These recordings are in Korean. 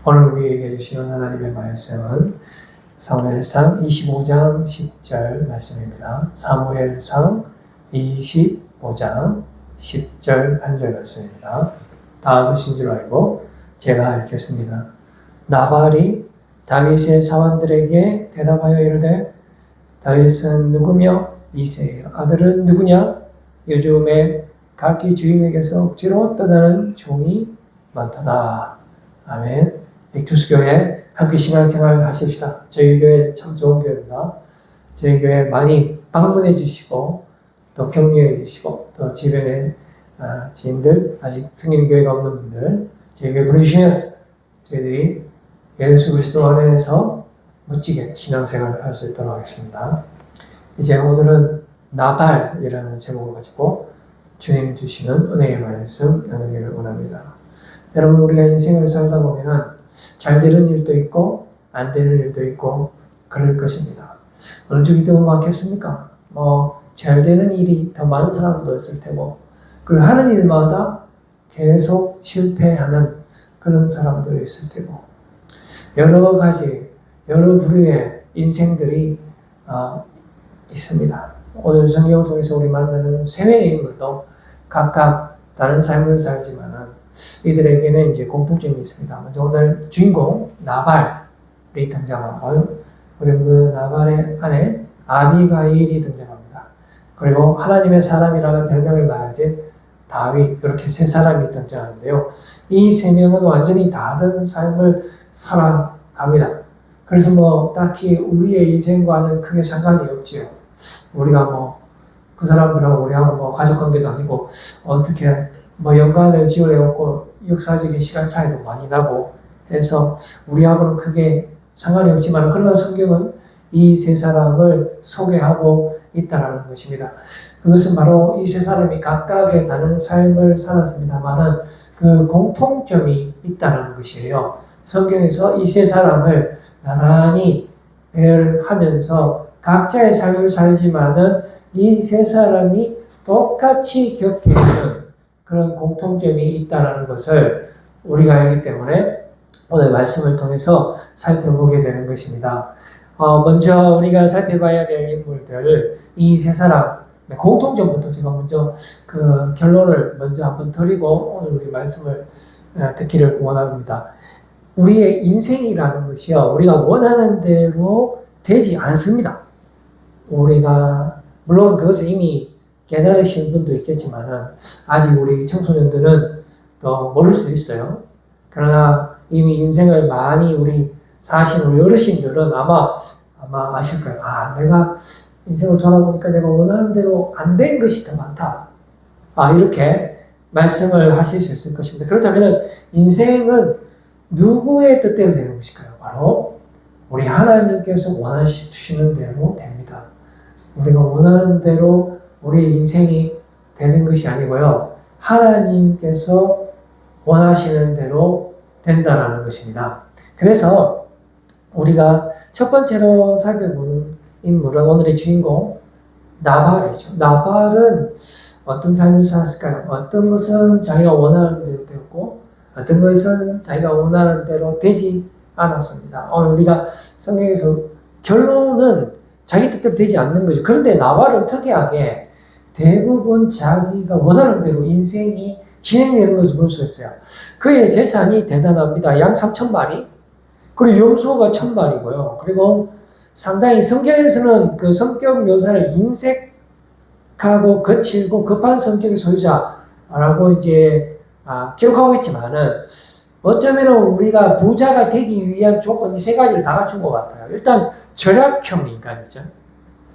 오늘 우리에게 주시는 하나님의 말씀은 사무엘상 25장 10절 말씀입니다. 사무엘상 25장 10절 한 절 말씀입니다. 다 아시는 줄 알고 제가 읽겠습니다. 나발이 다윗의 사원들에게 대답하여 이르되 다윗은 누구며 이새의 아들은 누구냐? 요즘에 각기 주인에게서 억지로 떠나는 종이 많도다. 아멘. 엑투스교회 함께 신앙생활 하십시다. 저희 교회 참 좋은 교회입니다. 저희 교회 많이 방문해 주시고 또 격려해 주시고 또 주변에 지인들 아직 승인 교회가 없는 분들 저희 교회 부르시면 저희들이 예수 그리스도 안에서 멋지게 신앙생활을 할 수 있도록 하겠습니다. 이제 오늘은 나발이라는 제목을 가지고 주님 주시는 은혜의 말씀 나누기를 원합니다. 여러분, 우리가 인생을 살다 보면은 잘 되는 일도 있고 안 되는 일도 있고 그럴 것입니다. 어느 쪽이 더 많겠습니까? 잘 되는 일이 더 많은 사람도 있을 테고, 그리고 하는 일마다 계속 실패하는 그런 사람도 있을 테고, 여러 가지 여러 부류의 인생들이 있습니다. 오늘 성경을 통해서 우리 만나는 세 명의 인물도 각각 다른 삶을 살지만은 이들에게는 이제 공통점이 있습니다. 먼저 오늘 주인공 나발이 등장하고, 그리고 그 나발의 아내 아비가일이 등장합니다. 그리고 하나님의 사람이라는 별명을 가진 다윗, 이렇게 세 사람이 등장하는데요. 이 세 명은 완전히 다른 삶을 살아갑니다. 그래서 딱히 우리의 인생과는 크게 상관이 없지요. 우리가 그 사람들하고 우리하고 가족 관계도 아니고 어떻게 연관을 지어내고 역사적인 시간 차이도 많이 나고 해서 우리하고는 크게 상관이 없지만, 그러나 성경은 이 세 사람을 소개하고 있다는 것입니다. 그것은 바로 이 세 사람이 각각의 다른 삶을 살았습니다만은 그 공통점이 있다는 것이에요. 성경에서 이 세 사람을 나란히 배열하면서 각자의 삶을 살지만은 이 세 사람이 똑같이 겪게 되는 그런 공통점이 있다는 것을 우리가 알기 때문에 오늘 말씀을 통해서 살펴보게 되는 것입니다. 먼저 우리가 살펴봐야 될 인물들, 이 세 사람 공통점부터 제가 먼저 그 결론을 먼저 한번 드리고 오늘 우리 말씀을 듣기를 원합니다. 우리의 인생이라는 것이요, 우리가 원하는 대로 되지 않습니다. 우리가 물론 그것을 이미 깨달으신 분도 있겠지만은 아직 우리 청소년들은 또 모를 수도 있어요. 그러나 이미 인생을 많이 우리 사신 우리 어르신들은 아마 아실 거예요. 내가 인생을 돌아보니까 내가 원하는 대로 안 된 것이 더 많다. 이렇게 말씀을 하실 수 있을 것입니다. 그렇다면 인생은 누구의 뜻대로 되는 것일까요? 바로 우리 하나님께서 원하시는 대로 됩니다. 우리가 원하는 대로 우리의 인생이 되는 것이 아니고요, 하나님께서 원하시는 대로 된다는 것입니다. 그래서 우리가 첫 번째로 살펴보는 인물은 오늘의 주인공 나발이죠. 나발은 어떤 삶을 살았을까요? 어떤 것은 자기가 원하는 대로 되었고 어떤 것은 자기가 원하는 대로 되지 않았습니다. 오늘 우리가 성경에서 결론은 자기 뜻대로 되지 않는 거죠. 그런데 나발은 특이하게 대부분 자기가 원하는 대로 인생이 진행되는 것을 볼 수 있어요. 그의 재산이 대단합니다. 양 3,000마리, 그리고 염소가 1,000마리고요. 그리고 상당히 성경에서는 그 성격 묘사를 인색하고 거칠고 급한 성격의 소유자라고 이제 기록하고 있지만은, 어쩌면 우리가 부자가 되기 위한 조건 이 세 가지를 다 갖춘 것 같아요. 일단 절약형 인간이죠.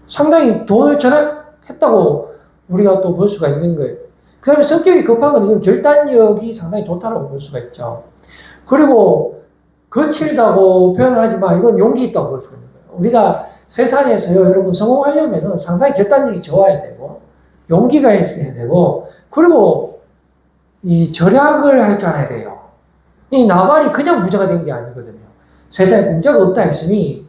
상당히 돈을 절약했다고 우리가 또 볼 수가 있는 거예요. 그 다음에 성격이 급한 건 이건 결단력이 상당히 좋다고 볼 수가 있죠. 그리고 거칠다고 표현하지만 이건 용기 있다고 볼 수가 있는 거예요. 우리가 세상에서요, 여러분 성공하려면 상당히 결단력이 좋아야 되고 용기가 있어야 되고, 그리고 이 절약을 할 줄 알아야 돼요. 이 나발이 그냥 부자가 된 게 아니거든요. 세상에 공짜가 없다 했으니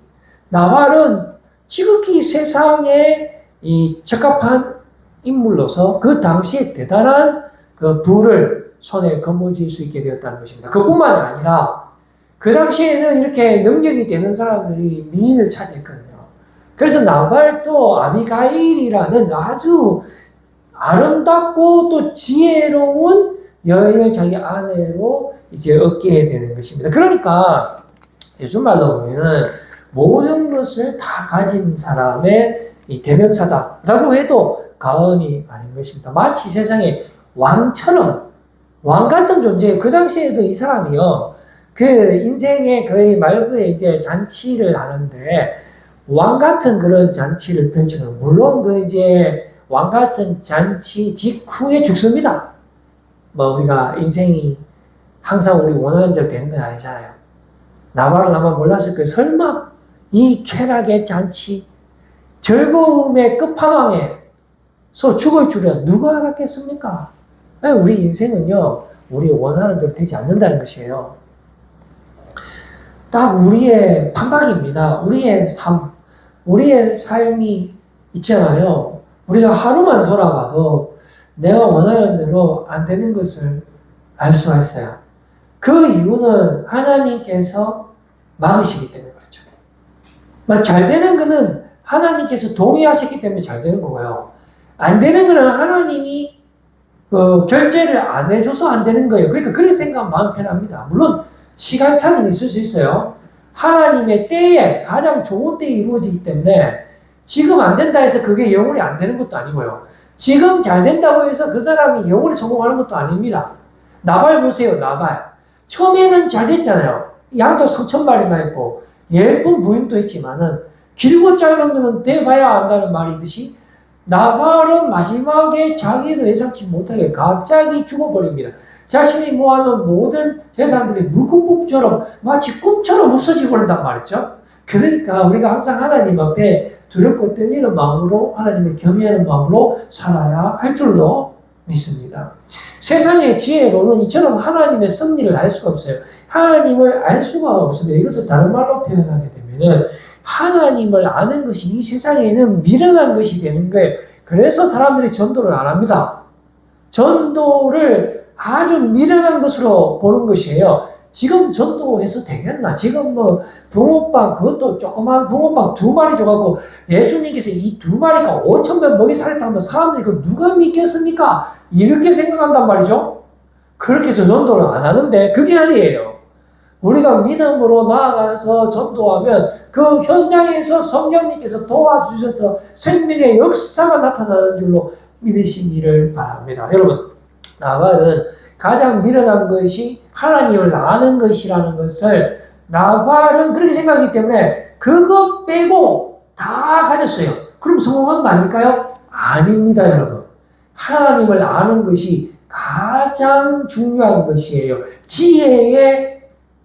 나발은 지극히 세상에 이 적합한 인물로서 그 당시에 대단한 그 부를 손에 거머쥘 수 있게 되었다는 것입니다. 그뿐만 아니라 그 당시에는 이렇게 능력이 되는 사람들이 미인을 차지했거든요. 그래서 나발도 아비가일이라는 아주 아름답고 또 지혜로운 여인을 자기 아내로 이제 얻게 되는 것입니다. 그러니까 요즘 말로 보면은 모든 것을 다 가진 사람의 이 대명사다라고 해도 과언이 아닌 것입니다. 마치 세상에 왕처럼 왕 같은 존재. 그 당시에도 이 사람이요, 그 인생의 거의 말부에 이제 잔치를 하는데 왕 같은 그런 잔치를 펼치는, 물론 그 이제 왕 같은 잔치 직후에 죽습니다. 뭐 우리가 인생이 항상 우리 원하는 대로 되는 건 아니잖아요. 나발은 아마 몰랐을 거예요. 설마 이 쾌락의 잔치, 즐거움의 끝판왕에서 죽을 줄이야 누가 알았겠습니까? 우리 인생은요, 우리 원하는 대로 되지 않는다는 것이에요. 딱 우리의 판박입니다. 우리의 삶이 있잖아요. 우리가 하루만 돌아가도 내가 원하는 대로 안 되는 것을 알 수가 있어요. 그 이유는 하나님께서 막으시기 때문에 그렇죠. 잘 되는 거는 하나님께서 동의하셨기 때문에 잘 되는 거고요. 안 되는 거는 하나님이 결제를 안 해줘서 안 되는 거예요. 그러니까 그렇게 생각하면 마음 편합니다. 물론 시간차는 있을 수 있어요. 하나님의 때에 가장 좋은 때에 이루어지기 때문에 지금 안 된다 해서 그게 영원히 안 되는 것도 아니고요. 지금 잘 된다고 해서 그 사람이 영원히 성공하는 것도 아닙니다. 나발 보세요, 나발. 처음에는 잘 됐잖아요. 양도 3,000마리나 있고 예쁜 부인도 있지만은 길고 짧은 거는 돼봐야 안다는 말이듯이 나발은 마지막에 자기도 예상치 못하게 갑자기 죽어버립니다. 자신이 모아놓은 모든 재산들이 물금법처럼 마치 꿈처럼 없어져 버린단 말이죠. 그러니까 우리가 항상 하나님 앞에 두렵고 떨리는 마음으로, 하나님을 경외하는 마음으로 살아야 할 줄로 믿습니다. 세상의 지혜로는 이처럼 하나님의 섭리를 알 수가 없어요. 하나님을 알 수가 없습니다. 이것을 다른 말로 표현하게 되면은 하나님을 아는 것이 이 세상에는 미련한 것이 되는 거예요. 그래서 사람들이 전도를 안 합니다. 전도를 아주 미련한 것으로 보는 것이에요. 지금 전도해서 되겠나? 지금 뭐 붕어빵, 그것도 조그만 붕어빵 2마리 줘갖고 예수님께서 이 2마리가 5,000명 먹이 살렸다면 사람들이 그 누가 믿겠습니까? 이렇게 생각한단 말이죠. 그렇게 해서 전도를 안 하는데 그게 아니에요. 우리가 믿음으로 나아가서 전도하면 그 현장에서 성령님께서 도와주셔서 생명의 역사가 나타나는 줄로 믿으시기를 바랍니다. 여러분, 나발은 가장 미련한 것이 하나님을 아는 것이라는 것을 나발은 그렇게 생각하기 때문에 그것 빼고 다 가졌어요. 그럼 성공한 거 아닐까요? 아닙니다, 여러분. 하나님을 아는 것이 가장 중요한 것이에요. 지혜의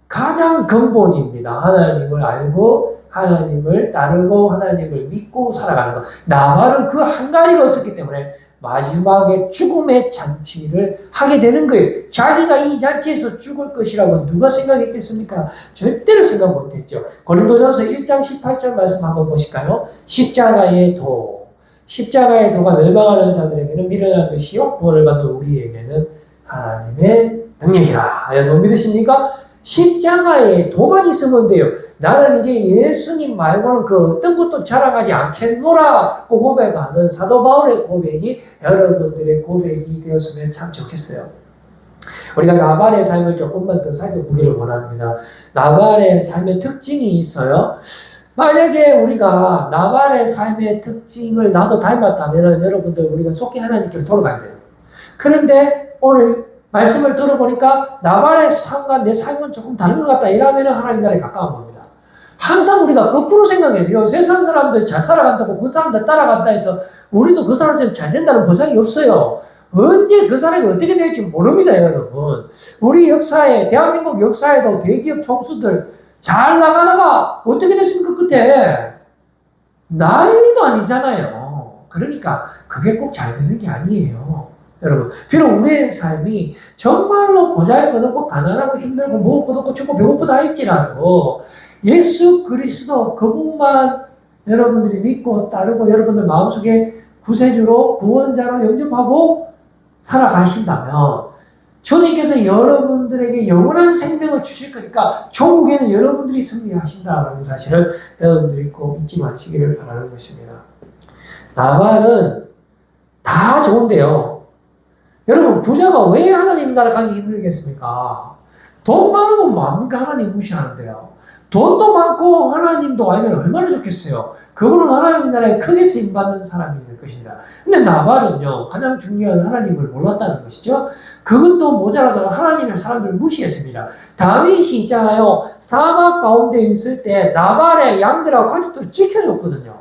가장 근본입니다. 하나님을 알고 하나님을 따르고 하나님을 믿고 살아가는 것. 나발은 그 한 가지가 없었기 때문에 마지막에 죽음의 잔치를 하게 되는 거예요. 자기가 이 잔치에서 죽을 것이라고 누가 생각했겠습니까? 절대로 생각 못했죠. 고린도전서 1장 18절 말씀 한번 보실까요? 십자가의 도. 십자가의 도가 멸망하는 자들에게는 미련한 것이요 구원을 받는 우리에게는 하나님의 능력이라. 여러분 믿으십니까? 십자가에 도만 있으면 돼요. 나는 이제 예수님 말고는 그 어떤 것도 자랑하지 않겠노라고 고백하는 사도 바울의 고백이 여러분들의 고백이 되었으면 참 좋겠어요. 우리가 나발의 삶을 조금만 더 살펴보기를 원합니다. 나발의 삶의 특징이 있어요. 만약에 우리가 나발의 삶의 특징을 나도 닮았다면 여러분들 우리가 속히 하나님께로 돌아가야 돼요. 그런데 오늘 말씀을 들어보니까 나발의 삶과 내 삶은 조금 다른 것 같다 이러면 하나님 나라에 가까운 겁니다. 항상 우리가 거꾸로 생각해요. 세상 사람들 잘 살아간다고 그 사람들 따라간다 해서 우리도 그 사람처럼 잘 된다는 보장이 없어요. 언제 그 사람이 어떻게 될지 모릅니다, 여러분. 우리 역사에, 대한민국 역사에도 대기업 총수들 잘 나가다가 어떻게 됐습니까, 끝에? 난리도 아니잖아요. 그러니까 그게 꼭 잘 되는 게 아니에요. 여러분, 비록 우리의 삶이 정말로 보잘것없고 가난하고 힘들고 먹을 것 없고 춥고 배고프다 할지라도 예수 그리스도 그분만 여러분들이 믿고 따르고 여러분들 마음속에 구세주로 구원자로 영접하고 살아가신다면 주님께서 여러분들에게 영원한 생명을 주실 거니까 조국에는 여러분들이 승리하신다라는 사실을 여러분들이 꼭 잊지 마시기를 바라는 것입니다. 나발은 다 좋은데요. 여러분, 부자가 왜 하나님 나라 가기 힘들겠습니까? 돈 많으면 뭐합니까? 하나님 무시하는데요. 돈도 많고 하나님도 알면 얼마나 좋겠어요. 그거는 하나님 나라에 크게 쓰임받는 사람이 될 것입니다. 근데 나발은요, 가장 중요한 하나님을 몰랐다는 것이죠. 그것도 모자라서 하나님의 사람들을 무시했습니다. 다윗이 있잖아요. 사막 가운데 있을 때 나발의 양들하고 가족들을 지켜줬거든요.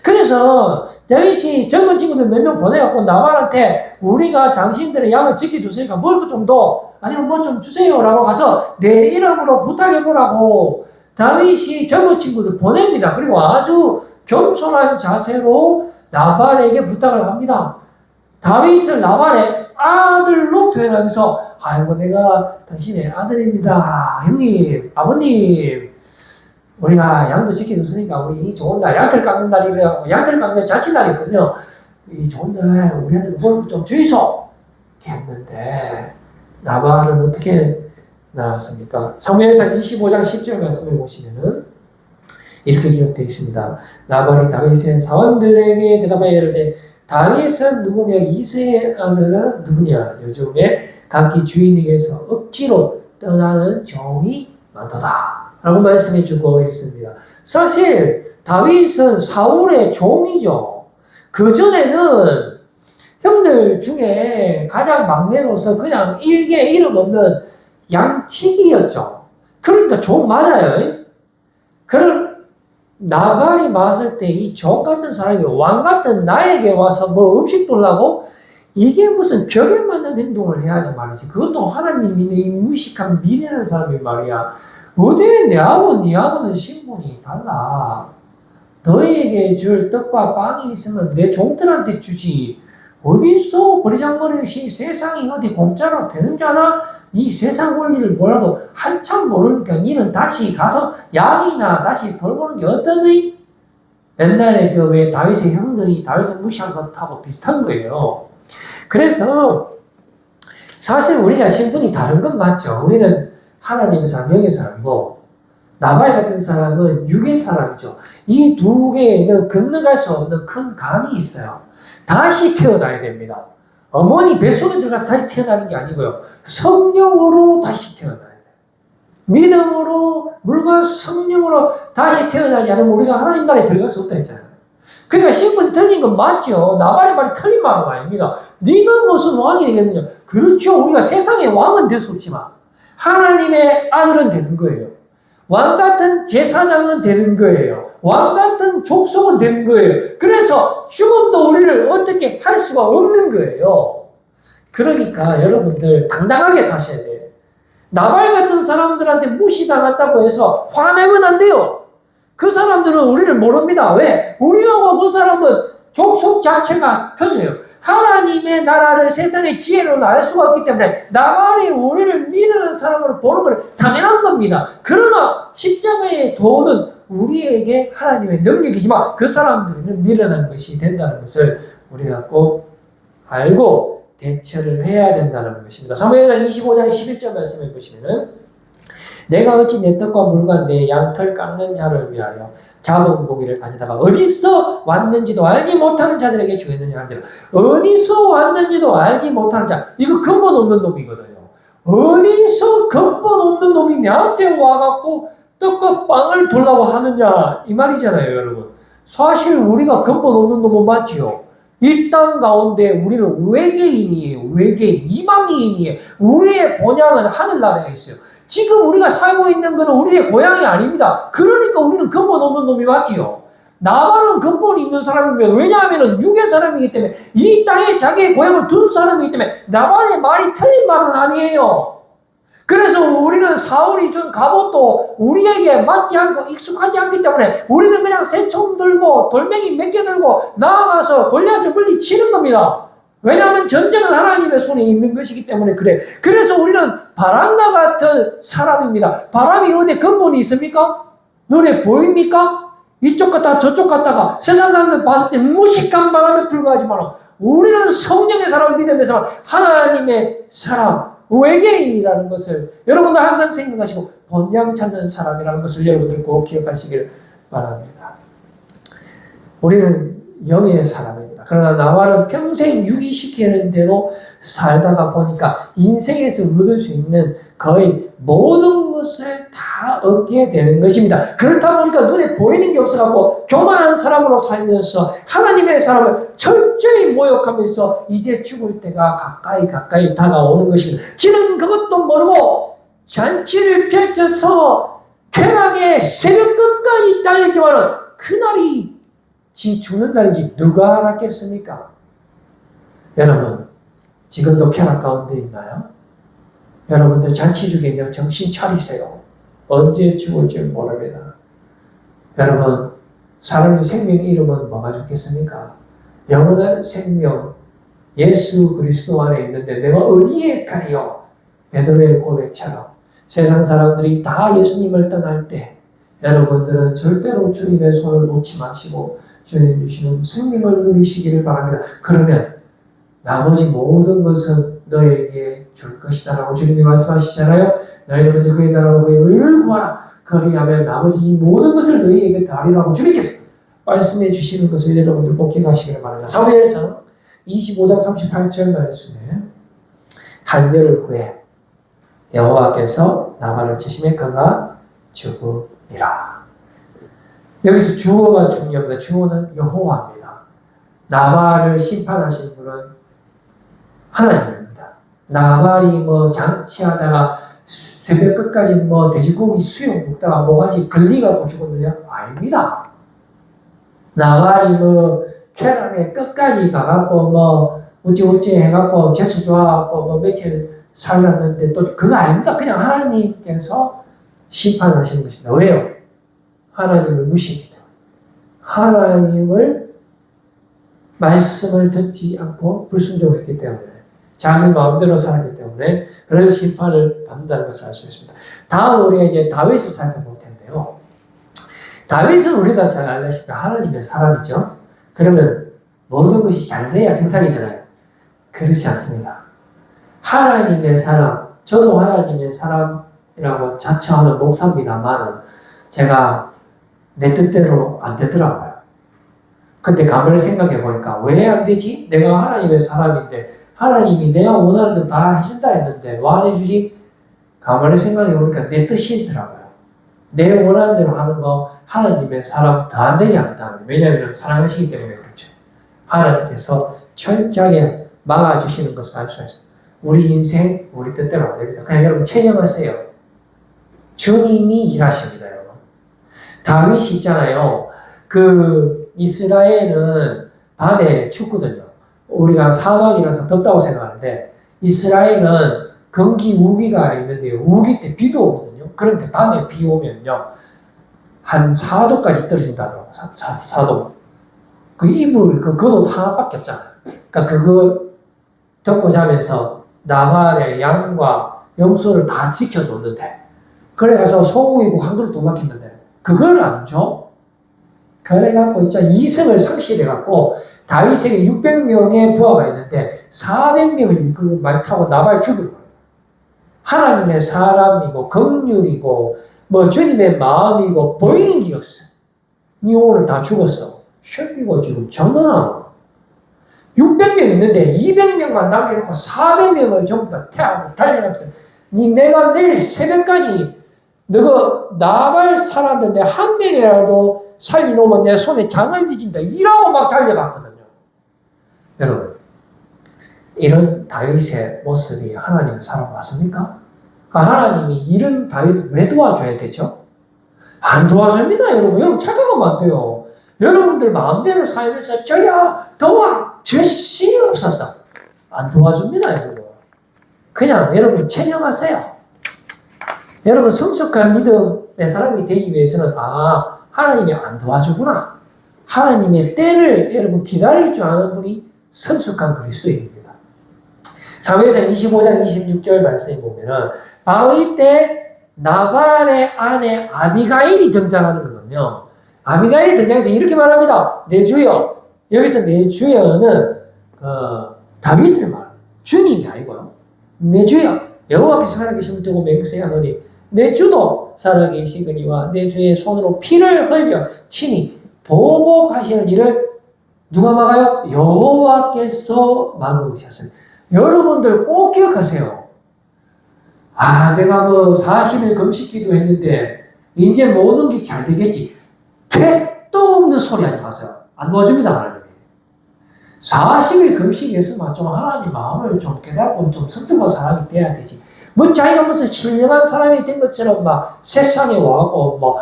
그래서 다윗이 젊은 친구들 몇 명 보내갖고 나발한테 우리가 당신들의 양을 지켜줬으니까 뭘 좀 더, 아니면 뭐 좀 주세요라고 가서 내 이름으로 부탁해보라고 다윗이 젊은 친구들 보냅니다. 그리고 아주 겸손한 자세로 나발에게 부탁을 합니다. 다윗을 나발의 아들로 표현하면서 아이고 내가 당신의 아들입니다. 형님, 아버님 우리가 양도 지켜줬으니까 우리 이 좋은 날 양털 깎는 날이라고 양털 깎는 잔치날이거든요. 이 좋은 날 우리한테 뭘 좀 주이소 했는데 나발은 어떻게 나왔습니까? 사무엘상 25장 10절 말씀을 보시면은 이렇게 기록되어 있습니다. 나발이 다윗의 사원들에게 대답하여 이르되 다윗은 누구며 이새의 아들은 누구냐? 요즘에 각기 주인에게서 억지로 떠나는 종이 많도다 라고 말씀해 주고 있습니다. 사실 다윗은 사울의 종이죠. 그전에는 형들 중에 가장 막내로서 그냥 일개 이름 없는 양치기였죠. 그러니까 종 맞아요. 그럼 나발이 봤을 때 이 종 같은 사람이 왕 같은 나에게 와서 뭐 음식 돌라고 이게 무슨 벽에 맞는 행동을 해야지 말이지. 그것도 하나님이 이 무식한 미련한 사람이 말이야. 어디 내하고 니하고는 신분이 달라. 너희에게 줄 떡과 빵이 있으면 내 종들한테 주지. 어디서 버리장머리없이 세상이 어디 공짜로 되는 줄 아나? 이 세상 원리를 몰라도 한참 모르니까 니는 다시 가서 양이나 다시 돌보는 게 어떠니? 옛날에 그 왜 다윗의 형들이 다윗을 무시한 것하고 비슷한 거예요. 그래서 사실 우리가 신분이 다른 건 맞죠. 우리는 하나님의 사람, 영의 사람이고 나발 같은 사람은 육의 사람이죠. 이 두 개에는 건너갈 수 없는 큰 강이 있어요. 다시 태어나야 됩니다. 어머니 뱃속에 들어가서 다시 태어나는 게 아니고요. 성령으로 다시 태어나야 돼요. 믿음으로, 물과 성령으로 다시 태어나지 않으면 우리가 하나님 나라에 들어갈 수 없다 했잖아요. 그러니까 신분이 틀린 건 맞죠. 나발의 말이 틀린 말은 아닙니다. 네가 무슨 왕이 되겠느냐. 그렇죠. 우리가 세상의 왕은 될 수 없지만 하나님의 아들은 되는 거예요. 왕 같은 제사장은 되는 거예요. 왕 같은 족속은 되는 거예요. 그래서 죽음도 우리를 어떻게 할 수가 없는 거예요. 그러니까 여러분들 당당하게 사셔야 돼요. 나발 같은 사람들한테 무시당했다고 해서 화내면 안 돼요. 그 사람들은 우리를 모릅니다. 왜? 우리하고 그 사람은 족속 자체가 틀려요. 하나님의 나라를 세상의 지혜로는 알 수가 없기 때문에 나발이 우리를 믿는 사람으로 보는 건 당연한 겁니다. 그러나 십자가의 도는 우리에게 하나님의 능력이지만 그 사람들은 미련한 것이 된다는 것을 우리가 꼭 알고 대처를 해야 된다는 것입니다. 사무엘상 25장 11절 말씀을 보시면은 내가 어찌 내 떡과 물과 내 양털 깎는 자를 위하여 잡은 고기를 가져다가 어디서 왔는지도 알지 못하는 자들에게 주겠느냐 하니라. 어디서 왔는지도 알지 못하는 자, 이거 근본 없는 놈이거든요. 어디서 근본 없는 놈이 나한테 와갖고 떡과 빵을 돌라고 하느냐 이 말이잖아요, 여러분. 사실 우리가 근본 없는 놈은 맞지요. 이 땅 가운데 우리는 외계인이에요. 외계인, 이방인이에요. 우리의 본향은 하늘나라에 있어요. 지금 우리가 살고 있는 것은 우리의 고향이 아닙니다. 그러니까 우리는 근본 없는 놈이 맞지요. 나발은 근본이 있는 사람이면, 왜냐하면 육의 사람이기 때문에, 이 땅에 자기의 고향을 둔 사람이기 때문에 나발의 말이 틀린 말은 아니에요. 그래서 우리는 사울이 준 갑옷도 우리에게 맞지 않고 익숙하지 않기 때문에 우리는 그냥 새총 들고 돌멩이 몇 개 들고 나아가서 골리앗을 물리치는 겁니다. 왜냐하면 전쟁은 하나님의 손에 있는 것이기 때문에 그래. 그래서 우리는 바람과 같은 사람입니다. 바람이 어디 근본이 있습니까? 눈에 보입니까? 이쪽 갔다가 저쪽 갔다가 세상 사람들 봤을 때 무식한 바람에 불과하지만 우리는 성령의 사람을 믿으면서 하나님의 사람, 외계인이라는 것을 여러분들 항상 생각하시고 본향 찾는 사람이라는 것을 여러분들 꼭 기억하시길 바랍니다. 우리는 영의 사람입니다. 그러나 나발은 평생 유기시키는 대로 살다가 보니까 인생에서 얻을 수 있는 거의 모든 것을 다 얻게 되는 것입니다. 그렇다 보니까 눈에 보이는 게 없어갖고 교만한 사람으로 살면서 하나님의 사람을 철저히 모욕하면서 이제 죽을 때가 가까이 다가오는 것입니다. 지는 그것도 모르고 잔치를 펼쳐서 쾌락에 새벽 끝까지 달리지만은 그날이 지 죽는 날인지 누가 알았겠습니까? 여러분 지금도 쾌락 가운데 있나요? 여러분들 잔치 중에 정신 차리세요. 언제 죽을지 모릅니다. 여러분 사람의 생명 이름은 뭐가 좋겠습니까? 영원한 생명 예수 그리스도 안에 있는데 내가 어디에 가리요? 베드로의 고백처럼 세상 사람들이 다 예수님을 떠날 때 여러분들은 절대로 주님의 손을 놓지 마시고 주님 주시는 생명을 누리시기를 바랍니다. 그러면 나머지 모든 것은 너에게 줄 것이다 라고 주님이 말씀하시잖아요. 너희는 먼저 그의 나라와 그의 의를 구하라. 그리하면 나머지 이 모든 것을 너희에게 다리라고 주님께서 말씀해 주시는 것을 여러분들 꼭 기억하시기를 바랍니다. 사무엘서 25장 38절 말씀에 한여를 후에 여호와께서 나발을 치시매 그가 죽으리라. 여기서 주어가 중요합니다. 주어는 여호와입니다. 나발을 심판하신 분은 하나님입니다. 나발이 장치하다가 새벽 끝까지 돼지고기 수육 먹다가 뭐가지 걸리가고 죽었느냐? 아닙니다. 나발이 쾌락에 끝까지 가갖고 어찌어찌 해갖고 재수 좋아갖고 며칠 살았는데 또 그거 아닙니다. 그냥 하나님께서 심판하시는 것입니다. 왜요? 하나님을 무시했기 때문에. 하나님을 말씀을 듣지 않고 불순종했기 때문에. 자기 마음대로 살았기 때문에 그런 심판을 받는다는 것을 알 수 있습니다. 다음 우리가 이제 다윗을 살펴볼 텐데요. 다윗은 우리가 잘 알다시피 하나님의 사람이죠. 그러면 모든 것이 잘 돼야 정상이잖아요. 그렇지 않습니다. 하나님의 사람, 저도 하나님의 사람이라고 자처하는 목사입니다만 제가 내 뜻대로 안 되더라고요. 근데 가만히 생각해 보니까 왜 안 되지? 내가 하나님의 사람인데 하나님이 내가 원하는 대로 다 해준다 했는데 왜 안 해주지? 가만히 생각해 보니까 내 뜻이더라고요. 내 원하는 대로 하는 거 하나님의 사람 다 안 되지 않다. 왜냐하면 사랑하시기 때문에 그렇죠. 하나님께서 철저하게 막아주시는 것을 알 수 있습니다. 우리 인생 우리 뜻대로 안 됩니다. 그냥 여러분 체념하세요. 주님이 일하십니다. 여러분. 다윗이 있잖아요. 이스라엘은 밤에 춥거든요. 우리가 사막이라서 덥다고 생각하는데 이스라엘은 건기 우기가 있는데요. 우기 때 비도 오거든요. 그런데 밤에 비 오면요. 한 4도까지 떨어진다더라고요. 4도. 그 이불, 그 겉옷 하나밖에 없잖아요. 그러니까 그거 덮고 자면서 나발의 양과 염소를 다 지켜줬는데 그래가서 소고기고 한 그릇 도 막혔는데 그걸 안 줘? 그래갖고 진짜 이승을 상실해갖고 다윗에게 600명의 부하가 있는데 400명을 말 타고 나발 죽인 거예요. 하나님의 사람이고 긍휼이고 주님의 마음이고 보이는 게 없어. 니 오늘 다 죽었어. ሸ피고 지금 장난하나. 600명 있는데 200명만 남겨놓고 400명을 전부 다 태하고 달려가면서 니 내가 내일 새벽까지 너가 나발 사람들 내 한 명이라도 살이 놓으면 내 손에 장을 뒤진다. 이라고 막 달려갔거든요. 여러분, 이런 다윗의 모습이 하나님의 사람 맞습니까? 하나님이 이런 다윗을 왜 도와줘야 되죠? 안 도와줍니다, 여러분. 여러분 착각하면 안 돼요. 여러분들 마음대로 살면서 저야 절신이 없어서 안 도와줍니다, 여러분. 그냥 여러분 체념하세요. 여러분 성숙한 믿음의 사람이 되기 위해서는 하나님이 안 도와주구나. 하나님의 때를 여러분 기다릴 줄 아는 분이 성숙한 그리스도인입니다. 사무엘상 25장 26절 말씀에 보면은 바위 때 나발의 아내 아비가일이 등장하는 거거든요. 아비가일이 등장해서 이렇게 말합니다. 내 주여. 여기서 내 주여는 다윗을 말합니다. 주님이 아니고요. 내 주여. 여호와께서 살아계심을 두고 맹세하노니 내 주도 살아계시거니와 내 주의 손으로 피를 흘려 친히 보복하시는 일을 누가 막아요? 여호와께서 막으셨습니다. 여러분들 꼭 기억하세요. 내가 40일 금식 기도했는데 이제 모든 게 잘 되겠지. 택도 없는 소리 하지 마세요. 안 도와줍니다, 하나님이. 40일 금식에서만 좀 하나님 마음을 좀 깨닫고 좀 성숙한 사람이 돼야 되지. 자기가 무슨 신령한 사람이 된 것처럼 세상에 와고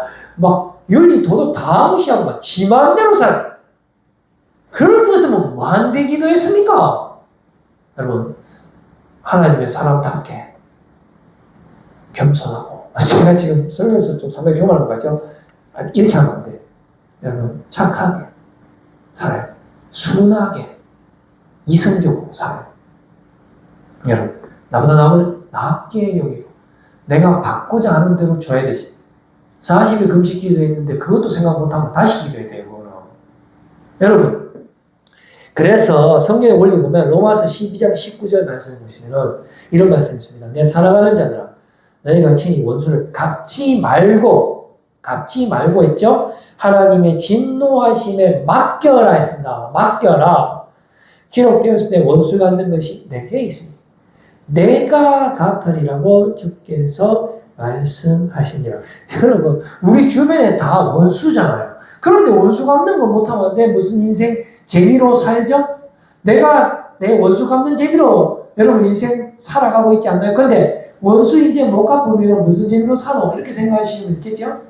윤리 도덕 다 무시하고 지 마음대로 살아. 그럴 것 같으면 뭐한대 기도했습니까? 여러분, 하나님의 사람답게 겸손하고, 제가 지금 설명해서 좀 상당히 흉하는 거 같죠? 이렇게 하면 안 돼요. 여러분, 착하게 살아요. 순하게, 이성적으로 살아요. 여러분, 나보다 남을 낮게 여기고, 내가 받고자 하는 대로 줘야 되지. 40일 금식 기도했는데 그것도 생각 못하면 다시 기도해야 돼요. 여러분, 그래서 성경의 원리 보면 로마서 12장 19절 말씀을 보시면 이런 말씀이 있습니다. 내 사랑하는 자들아, 너희가 친히 원수를 갚지 말고 했죠? 하나님의 진노하심에 맡겨라 했습니다. 맡겨라. 기록되었을 때 원수 갚는 것이 내게 있습니다. 내가 갚으리라고 주께서 말씀하시니라. 여러분, 우리 주변에 다 원수잖아요. 그런데 원수 갚는 거 못하면 내 무슨 인생 재미로 살죠? 내가 내 원수 갚는 재미로 여러분 인생 살아가고 있지 않나요? 근데 원수 이제 못 갚으면 무슨 재미로 사노? 이렇게 생각하시면 있겠죠?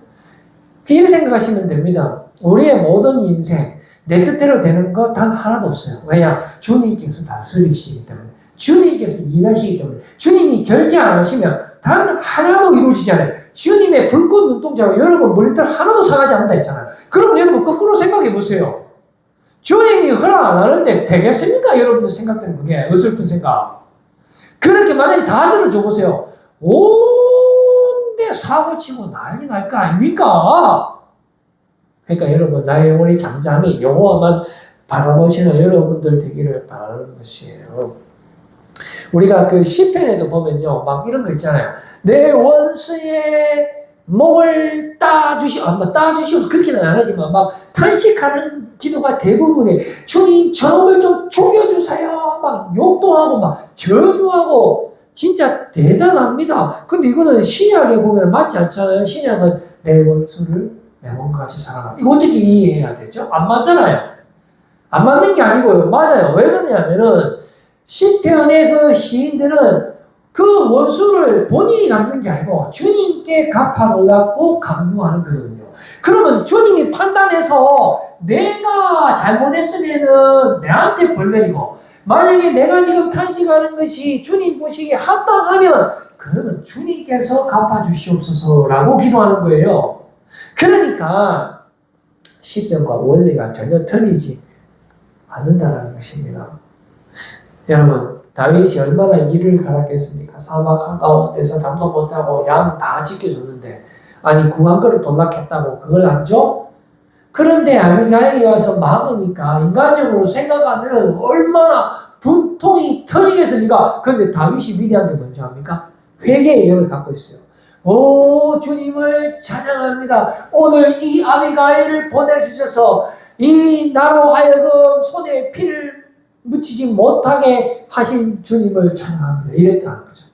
이렇게 생각하시면 됩니다. 우리의 모든 인생 내 뜻대로 되는 거 단 하나도 없어요. 왜냐? 주님께서 다스리시기 때문에. 주님께서 일하시기 때문에. 주님이 결제 안 하시면 단 하나도 이루어지지 않아요. 주님의 불꽃 눈동자로 여러분 머리털 하나도 상하지 않는다 했잖아요. 그럼 여러분 거꾸로 생각해 보세요. 주님이 허락 안 하는데 되겠습니까? 여러분들 생각되는 그게 어설픈 생각. 그렇게 만약에 다 들어줘 보세요. 온데 사고치고 난리 날 거 아닙니까? 그러니까 여러분 나의 영혼이 잠잠히 여호와만 바라보시는 여러분들 되기를 바라는 것이에요. 우리가 그 시편에도 보면요, 이런 거 있잖아요. 내 원수의 목을 따주시오. 그렇게는 안 하지만, 탄식하는 기도가 대부분이, 주님, 저놈을 좀 죽여주세요. 욕도 하고, 저주하고, 진짜 대단합니다. 근데 이거는 신약에 보면 맞지 않잖아요. 신약은 내 원수를 내 몸과 같이 사랑하라. 이거 어떻게 이해해야 되죠? 안 맞잖아요. 안 맞는 게 아니고요. 맞아요. 왜 그러냐면은, 시편의 그 시인들은 그 원수를 본인이 갚는 게 아니고 주님께 갚아달라고 강요하는 거거든요. 그러면 주님이 판단해서 내가 잘못했으면은 내한테 벌 내리고, 만약에 내가 지금 탄식하는 것이 주님 보시기에 합당하면 그러면 주님께서 갚아주시옵소서라고 기도하는 거예요. 그러니까 시편과 원리가 전혀 틀리지 않는다는 것입니다. 여러분, 다윗이 얼마나 일을 가락했습니까? 사막 한가운데서 잠도 못하고 양 다 지켜줬는데, 아니 구간거를 돌락했다고 그걸 안 줘? 그런데 아비가일이 와서 막으니까 인간적으로 생각하면 얼마나 분통이 터지겠습니까? 그런데 다윗이 위대한 게 뭔지 압니까? 회개의 영을 갖고 있어요. 오, 주님을 찬양합니다. 오늘 이 아비가일을 보내주셔서 이 나로 하여금 손에 피를 묻히지 못하게 하신 주님을 찬양합니다. 이랬다는 거죠.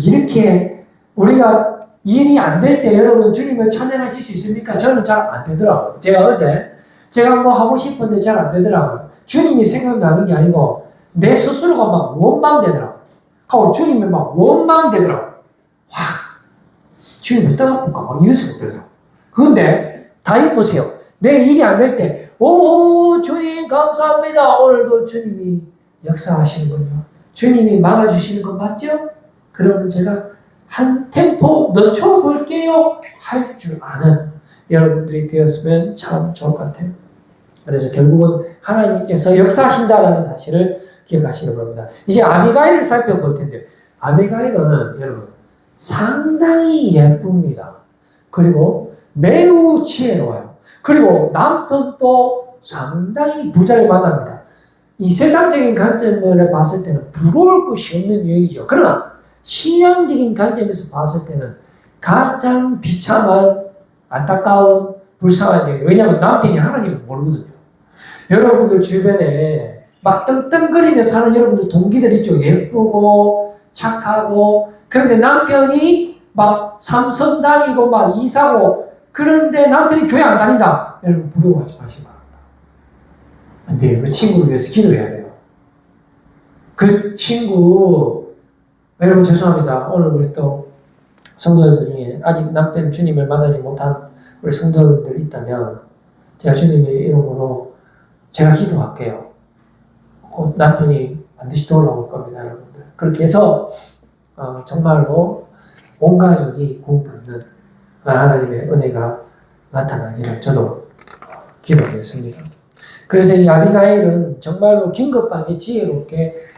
이렇게 우리가 일이 안 될 때 여러분 주님을 찬양하실 수 있습니까? 저는 잘 안 되더라고요. 제가 어제 하고 싶은데 잘 안 되더라고요. 주님이 생각나는 게 아니고 내 스스로가 원망되더라고요. 하고 주님이 원망되더라고요. 와, 주님 왜 떠났을까? 이럴 수가 없더라고요. 그런데 다윗 보세요. 내 일이 안 될 때 오, 주님 감사합니다. 오늘도 주님이 역사하시는군요. 주님이 막아주시는 거 맞죠? 그러면 제가 한 템포 늦춰볼게요 할 줄 아는 여러분들이 되었으면 참 좋을 것 같아요. 그래서 결국은 하나님께서 역사하신다는 사실을 기억하시기 바랍니다. 이제 아비가일을 살펴볼 텐데, 아비가일은 여러분 상당히 예쁩니다. 그리고 매우 지혜로워요. 그리고 남편도 상당히 부자를 만납니다. 이 세상적인 관점을 봤을 때는 부러울 것이 없는 여인이죠. 그러나 신앙적인 관점에서 봤을 때는 가장 비참한, 안타까운, 불쌍한 얘기. 왜냐하면 남편이 하나님을 모르거든요. 여러분들 주변에 막 떵떵거리며 사는 여러분들 동기들 있죠. 예쁘고 착하고, 그런데 남편이 막 삼성 다니고 막 이사고, 그런데 남편이 교회 안 다닌다. 여러분 부러워하지 마시기 바랍니다. 안 돼요. 그 친구를 위해서 기도해야 돼요. 그 친구, 여러분 죄송합니다. 오늘 우리 또 성도들 중에 아직 남편 주님을 만나지 못한 우리 성도들 있다면 제가 주님의 이름으로 제가 기도할게요. 곧 남편이 반드시 돌아올 겁니다, 여러분들. 그렇게 해서 정말로 온 가족이 구원받는 하나님의 은혜가 나타나기를 저도 기도하겠습니다. 그래서 이 아비가일은 정말로 긴급하게 지혜롭게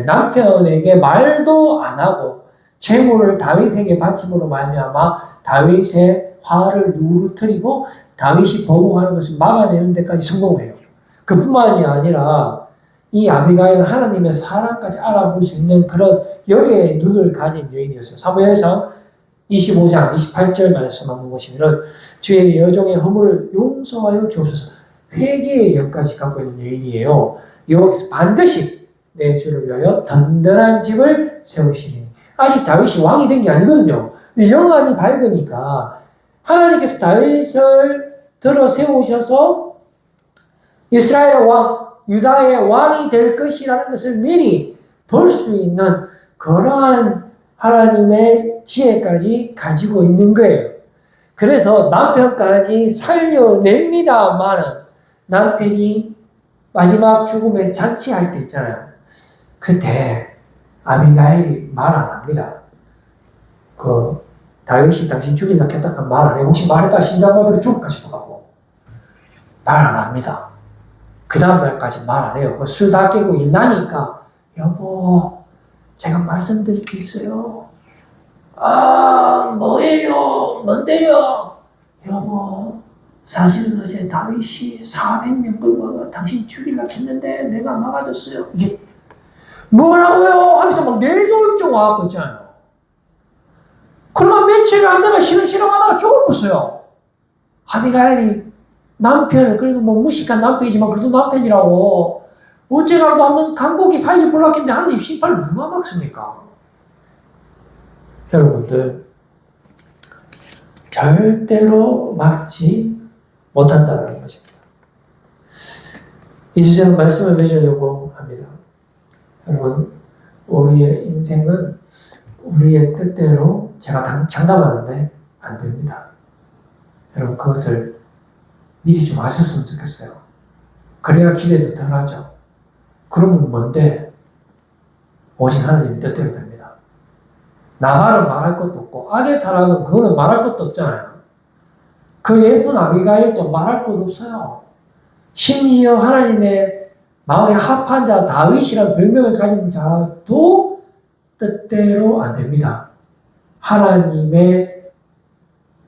남편에게 말도 안 하고 재물을 다윗에게 바침으로 말미암아 다윗의 화를 누그러뜨리고 다윗이 보복하는 것을 막아내는 데까지 성공해요. 그뿐만이 아니라 이 아비가일은 하나님의 사랑까지 알아볼 수 있는 그런 여기에 눈을 가진 여인이었어요. 사무엘상 25장 28절 말씀 한번 보시면 주의 여종의 허물을 용서하여 주옵소서. 회개의 역까지 갖고 있는 여인이에요. 여기서 반드시 내 주를 위하여 든든한 집을 세우시니. 아직 다윗이 왕이 된 게 아니거든요. 근데 영안이 밝으니까 하나님께서 다윗을 들어 세우셔서 이스라엘의 왕, 유다의 왕이 될 것이라는 것을 미리 볼 수 있는 그러한 하나님의 지혜까지 가지고 있는 거예요. 그래서 남편까지 살려냅니다만 남편이 마지막 죽음에 잔치할 때 있잖아요. 그때 아비가일이 말 안 합니다. 다윗이 당신 죽인다 했다가 말 안 해요. 혹시 말했다가 심장마비로 죽을까지도 가고 말 안 합니다. 그 다음날까지 말 안 해요. 술 다 깨고 일나니까 여보 제가 말씀드릴 게 있어요. 뭐예요? 뭔데요? 여보 사실은 어제 다윗이 400명 끌고 와가 당신 죽이려고 했는데 내가 막아줬어요. 이게 뭐라고요? 하면서 막 내조입종 와갖고 있잖아요. 그러다 며칠 안 되가 시름시름하다가 죽었어요. 아비가일이 남편을, 그래도 뭐 무식한 남편이지만 그래도 남편이라고 어째라도 한번 강국이 살기 몰랐겠는데 하나님 심판을 누가 막습니까? 여러분들 절대로 막지 못한다는 것입니다. 이 주제는 말씀을 맺으려고 합니다. 여러분 우리의 인생은 우리의 뜻대로 제가 장담하는데 안 됩니다. 여러분 그것을 미리 좀 아셨으면 좋겠어요. 그래야 기대도 덜하죠. 그러면 뭔데? 오직 하나님의 뜻대로 됩니다. 나만은 말할 것도 없고 악의 사람은 그거는 말할 것도 없잖아요. 그 예쁜 아비가일도 말할 것도 없어요. 심지어 하나님의 마음에 합한 자 다윗이라는 별명을 가진 자도 뜻대로 안 됩니다. 하나님의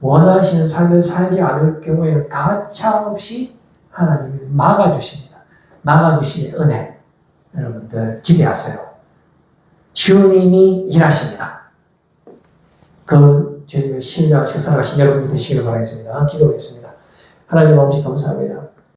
원하시는 삶을 살지 않을 경우에는 가차없이 하나님이 막아주십니다. 막아주시는 은혜 여러분들 기대하세요. 주님이 일하십니다. 그 주님의 신뢰와 식사하신 여러분들 되시기를 바라겠습니다. 기도하겠습니다. 하나님 아버지 감사합니다.